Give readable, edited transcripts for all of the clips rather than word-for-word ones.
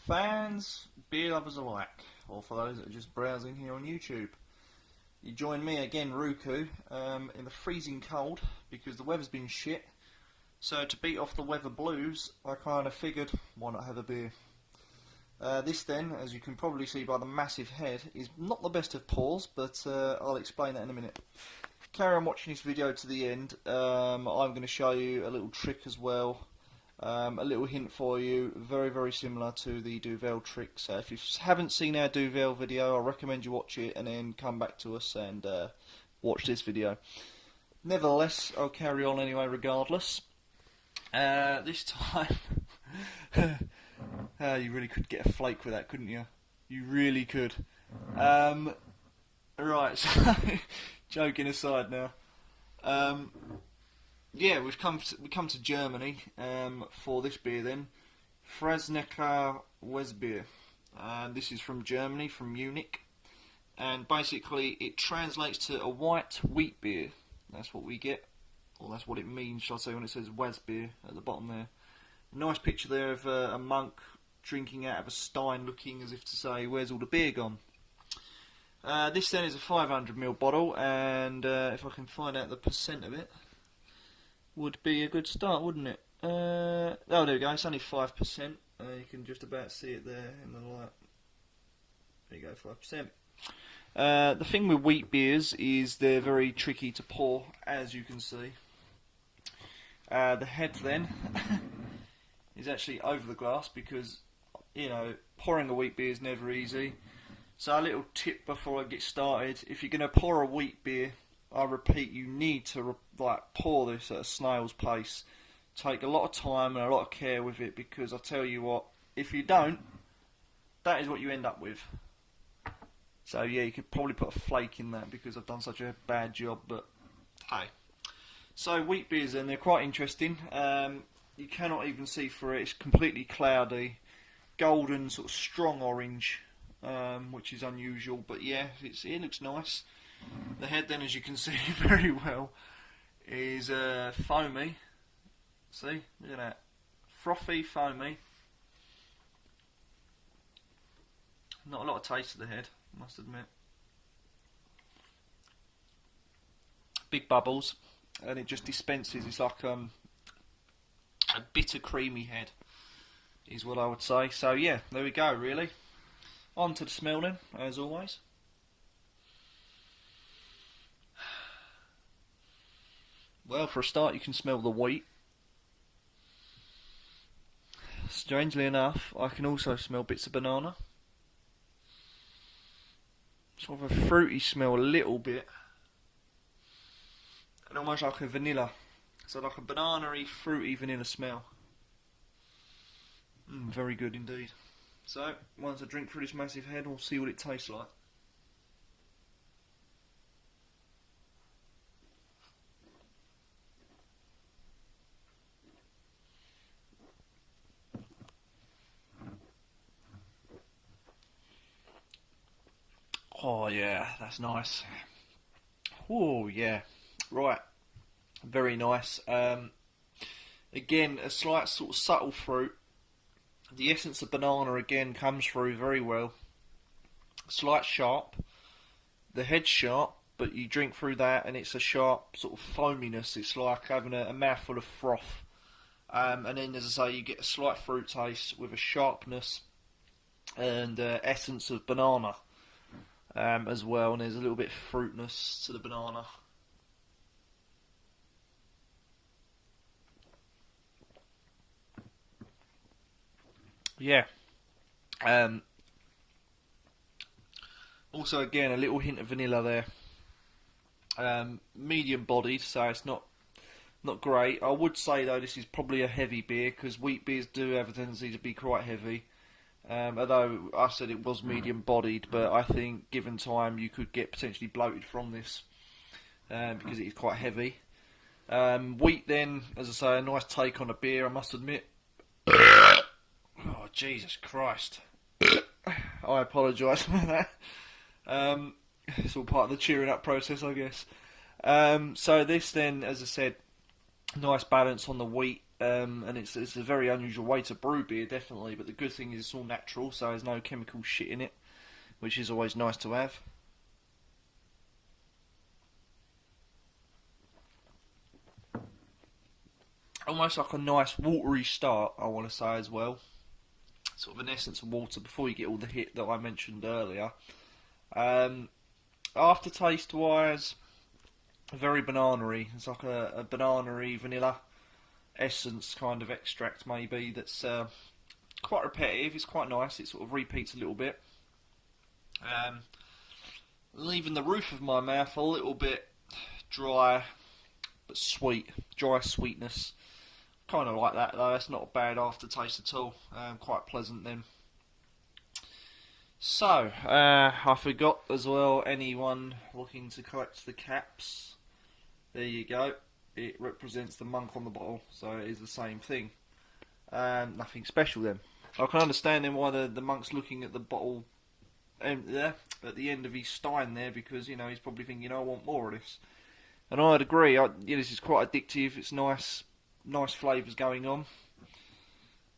Fans, beer lovers alike, or for those that are just browsing here on YouTube. You join me again, Ruku, in the freezing cold because the weather's been shit. So to beat off the weather blues, I kind of figured, why not have a beer? This then, as you can probably see by the massive head, is not the best of pours, but I'll explain that in a minute. Carry on watching this video to the end. I'm going to show you a little trick as well. A little hint for you, very similar to the Duvel trick. So if you haven't seen our Duvel video, I recommend you watch it and then come back to us and watch this video. Nevertheless, I'll carry on anyway regardless. This time, you really could get a flake with that, couldn't you? You really could. Right, so joking aside now. Yeah, we come to Germany for this beer then, Franziskaner Weissbier. This is from Germany, from Munich, and basically it translates to a white wheat beer. That's what we get, or that's what it means, shall I say, when it says Weissbier at the bottom there. Nice picture there of a monk drinking out of a stein, looking as if to say, "Where's all the beer gone?" This then is a 500ml bottle, and if I can find out the percent of it, would be a good start, wouldn't it? Oh, there we go, it's only 5%. You can just about see it there in the light. There you go, 5%. The thing with wheat beers is they're very tricky to pour, as you can see. The head then is actually over the glass because, you know, pouring a wheat beer is never easy. So a little tip before I get started, if you're going to pour a wheat beer, I repeat, you need to pour this at a snail's pace. Take a lot of time and a lot of care with it, because I tell you what, if you don't, that is what you end up with. So yeah, you could probably put a flake in that because I've done such a bad job, but hey. So wheat beers then, they're quite interesting. You cannot even see through it, it's completely cloudy, golden sort of strong orange, which is unusual, but yeah, it looks nice. The head then, as you can see very well, is foamy. See, look at that. Frothy, foamy. Not a lot of taste to the head, I must admit. Big bubbles, and it just dispenses. It's like a bitter, creamy head, is what I would say. So yeah, there we go, really. On to the smell then, as always. Well, for a start, you can smell the wheat. Strangely enough, I can also smell bits of banana. Sort of a fruity smell a little bit. And almost like a vanilla. So like a banana-y, fruity vanilla smell. Very good indeed. So, once I drink through this massive head, we'll see what it tastes like. Oh yeah, that's nice. Oh yeah, right, very nice. Again, a slight sort of subtle fruit. The essence of banana again comes through very well. Slight sharp. The head's sharp, but you drink through that and it's a sharp sort of foaminess. It's like having a mouthful of froth. And then, as I say, you get a slight fruit taste with a sharpness and essence of banana. As well, and there's a little bit of fruitness to the banana. Yeah. Also, again, a little hint of vanilla there. Medium bodied, so it's not great. I would say though, this is probably a heavy beer because wheat beers do have a tendency to be quite heavy. Although I said it was medium bodied, but I think given time you could get potentially bloated from this because it is quite heavy. Wheat then, as I say, a nice take on a beer, I must admit. Oh, Jesus Christ. I apologise for that. It's all part of the cheering up process, I guess. So this then, as I said, nice balance on the wheat. and it's a very unusual way to brew beer, definitely. But the good thing is it's all natural, so there's no chemical shit in it, which is always nice to have. Almost like a nice watery start, I want to say as well. Sort of an essence of water before you get all the hit that I mentioned earlier. Aftertaste wise, very banana-y. It's like a banana-y vanilla essence kind of extract maybe that's quite repetitive. It's quite nice. It sort of repeats a little bit. Leaving the roof of my mouth a little bit dry but sweet. Dry sweetness. Kind of like that though. That's not a bad aftertaste at all. Quite pleasant then. So, I forgot as well, anyone looking to collect the caps, there you go. It represents the monk on the bottle, so it is the same thing. Nothing special then. I can understand then why the monk's looking at the bottle there, at the end of his stein there, because, you know, he's probably thinking, I want more of this. And I'd agree, this is quite addictive, it's nice flavours going on.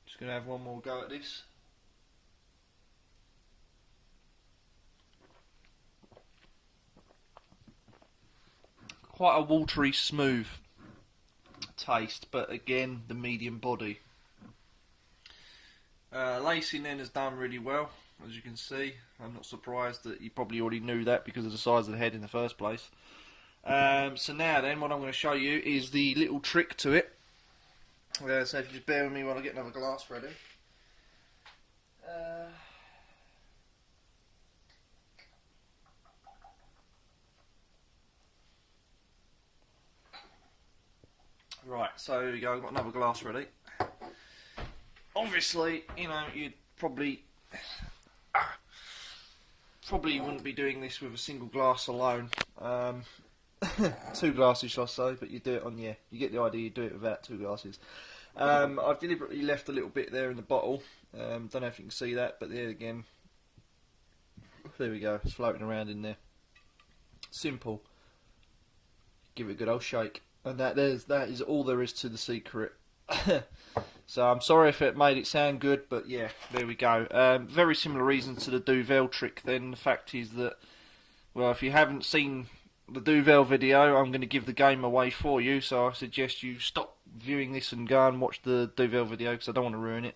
Just going to have one more go at this. Quite a watery, smooth taste, but again, the medium body. Lacing then has done really well, as you can see. I'm not surprised that you probably already knew that because of the size of the head in the first place. So now then, what I'm going to show you is the little trick to it. So if you just bear with me while I get another glass ready. Right, so here we go, I've got another glass ready. Obviously, you know, you'd probably wouldn't be doing this with a single glass alone. 2 glasses, shall I say, but you do it on, you get the idea, you do it without 2 glasses. I've deliberately left a little bit there in the bottle. Don't know if you can see that, but there again, there we go, it's floating around in there. Simple. Give it a good old shake. And that is all there is to the secret. So I'm sorry if it made it sound good, but yeah, there we go. Very similar reason to the Duvel trick then. The fact is that, well, if you haven't seen the Duvel video, I'm going to give the game away for you, so I suggest you stop viewing this and go and watch the Duvel video, because I don't want to ruin it.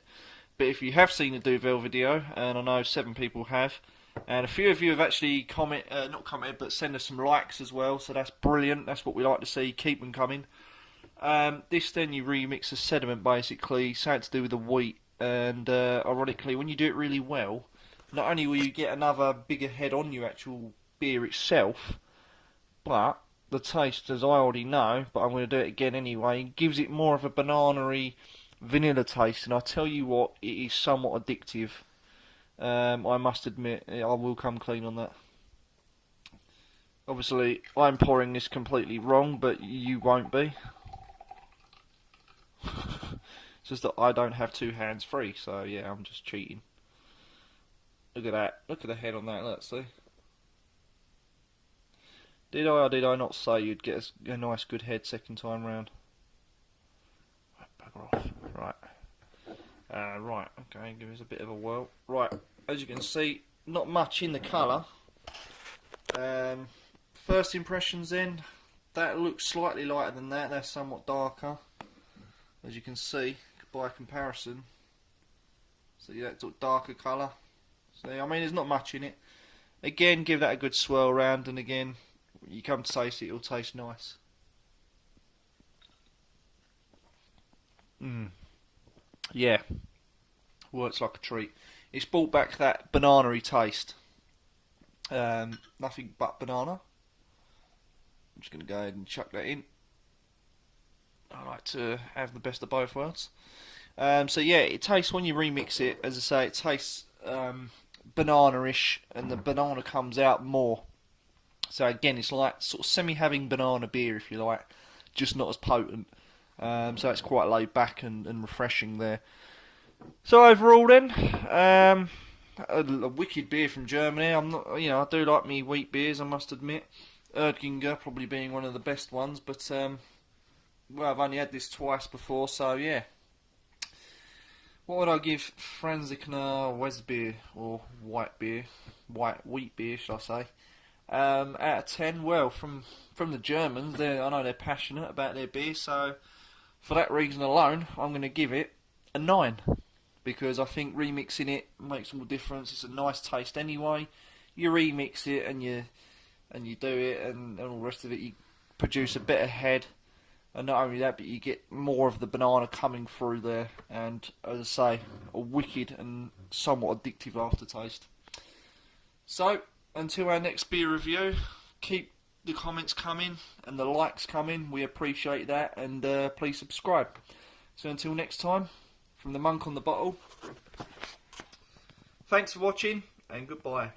But if you have seen the Duvel video, and I know 7 people have, and a few of you have actually not commented, but send us some likes as well, so that's brilliant. That's what we like to see. Keep them coming. This then you remix a sediment basically, something to do with the wheat, and ironically, when you do it really well, not only will you get another bigger head on your actual beer itself, but the taste, as I already know, but I'm going to do it again anyway, gives it more of a banana-y vanilla taste, and I tell you what, it is somewhat addictive. I must admit, I will come clean on that. Obviously, I'm pouring this completely wrong, but you won't be. It's just that I don't have 2 hands free, so yeah, I'm just cheating. Look at that. Look at the head on that, let's see. Did I or did I not say you'd get a nice good head second time round? Bugger off. Right. Right, okay, give us a bit of a whirl. Right, as you can see, not much in the colour. First impressions then, that looks slightly lighter than that, that's somewhat darker. As you can see, by comparison. See that sort of darker colour. See, I mean, there's not much in it. Again, give that a good swirl around, and again, when you come to taste it, it'll taste nice. Yeah, works like a treat. It's brought back that banana-y taste. Nothing but banana. I'm just going to go ahead and chuck that in. I like to have the best of both worlds. So yeah, it tastes, when you remix it, as I say, it tastes banana-ish, and the banana comes out more. So again, it's like sort of semi-having banana beer, if you like, just not as potent. So it's quite laid back and refreshing there. So overall then, a wicked beer from Germany. I'm not, I do like me wheat beers, I must admit. Erdginger probably being one of the best ones, but well, I've only had this twice before, so yeah. What would I give Franziskaner Weissbier, or white wheat beer, should I say? Out of 10, well, from the Germans, I know they're passionate about their beer, so for that reason alone, I'm going to give it a 9. Because I think remixing it makes all the difference. It's a nice taste anyway. You remix it and you do it and all the rest of it, you produce a better head. And not only that, but you get more of the banana coming through there. And as I say, a wicked and somewhat addictive aftertaste. So, until our next beer review, keep the comments coming and the likes coming. We appreciate that, and please subscribe. So until next time, from the monk on the bottle, thanks for watching and goodbye.